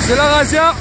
C'est la razzia.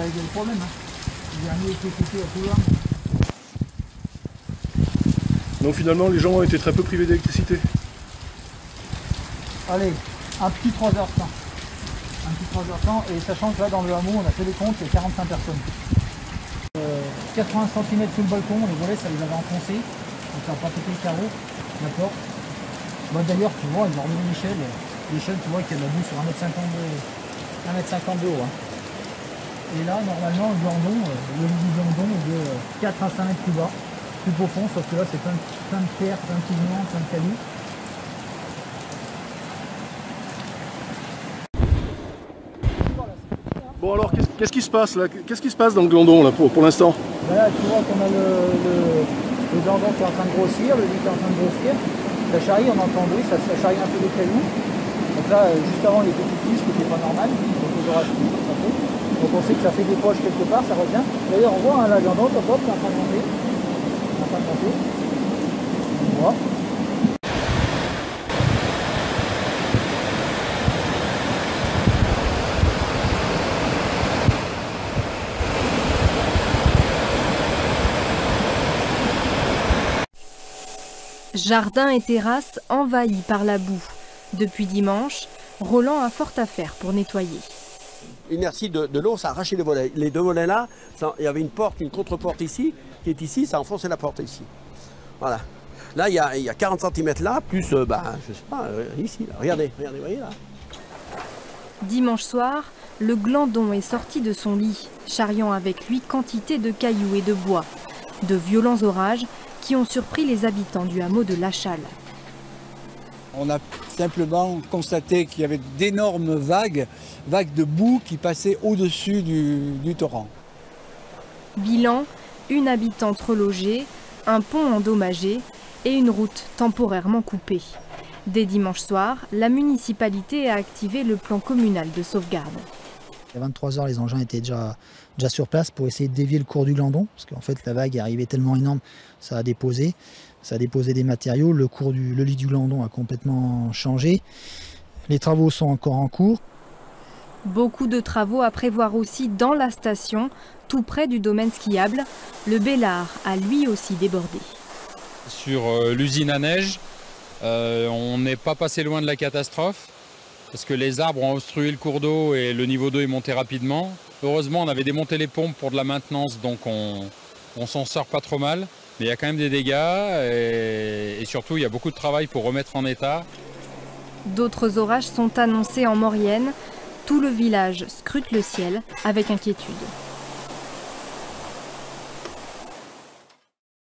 Il y a le problème, hein. Le dernier était coupé à couloir. Donc finalement les gens ont été très peu privés d'électricité. Allez, un petit 3h de temps. Un petit 3h de temps, et sachant que là dans le hameau on a fait les comptes, il y a 45 personnes. 80 cm sous le balcon, les volets ça les avait enfoncés, donc ça n'a pas pété le carreau, d'accord. Bah, d'ailleurs tu vois, ils ont remis l'échelle, tu vois qu'il y a de la boue sur 1,50 m de haut. Hein. Et là, normalement, le glandon est de 4 à 5 mètres plus bas, plus profond, sauf que là, c'est plein de pierres, plein de pigments, plein de cailloux. Bon alors, qu'est-ce qui se passe là? Qu'est-ce qui se passe dans le glandon là pour l'instant? Là, tu vois qu'on a le glandon qui est en train de grossir, le lit qui est en train de grossir. Ça charrie, on entend bruit, ça charrie un peu des cailloux. Donc là, juste avant, il était tout petit, ce qui n'était pas normal. Donc les orages, ça fait. Donc on sait que ça fait des poches quelque part, ça revient. D'ailleurs on voit hein, la glandon, top, hop, c'est en train de monter. C'est en train de monter. On voit. Jardin et terrasse envahis par la boue. Depuis dimanche, Roland a fort à faire pour nettoyer. L'inertie de l'eau, ça a arraché les volets. Les deux volets là, il y avait une porte, une contre-porte ici, qui est ici, ça a enfoncé la porte ici. Voilà. Là, il y a 40 cm là, plus, je sais pas, ici, là. Regardez, vous voyez là. Dimanche soir, le glandon est sorti de son lit, charriant avec lui quantité de cailloux et de bois. De violents orages qui ont surpris les habitants du hameau de Lachal. On a simplement constaté qu'il y avait d'énormes vagues de boue qui passaient au-dessus du torrent. Bilan, une habitante relogée, un pont endommagé et une route temporairement coupée. Dès dimanche soir, la municipalité a activé le plan communal de sauvegarde. À 23 h, les engins étaient déjà sur place pour essayer de dévier le cours du Glandon, parce qu'en fait la vague est arrivée tellement énorme, ça a déposé des matériaux, le lit du Glandon a complètement changé. Les travaux sont encore en cours. Beaucoup de travaux à prévoir aussi dans la station, tout près du domaine skiable. Le Bélard a lui aussi débordé. Sur l'usine à neige, on n'est pas passé loin de la catastrophe parce que les arbres ont obstrué le cours d'eau et le niveau d'eau est monté rapidement. Heureusement, on avait démonté les pompes pour de la maintenance, donc on s'en sort pas trop mal. Mais il y a quand même des dégâts et surtout, il y a beaucoup de travail pour remettre en état. D'autres orages sont annoncés en Maurienne. Tout le village scrute le ciel avec inquiétude.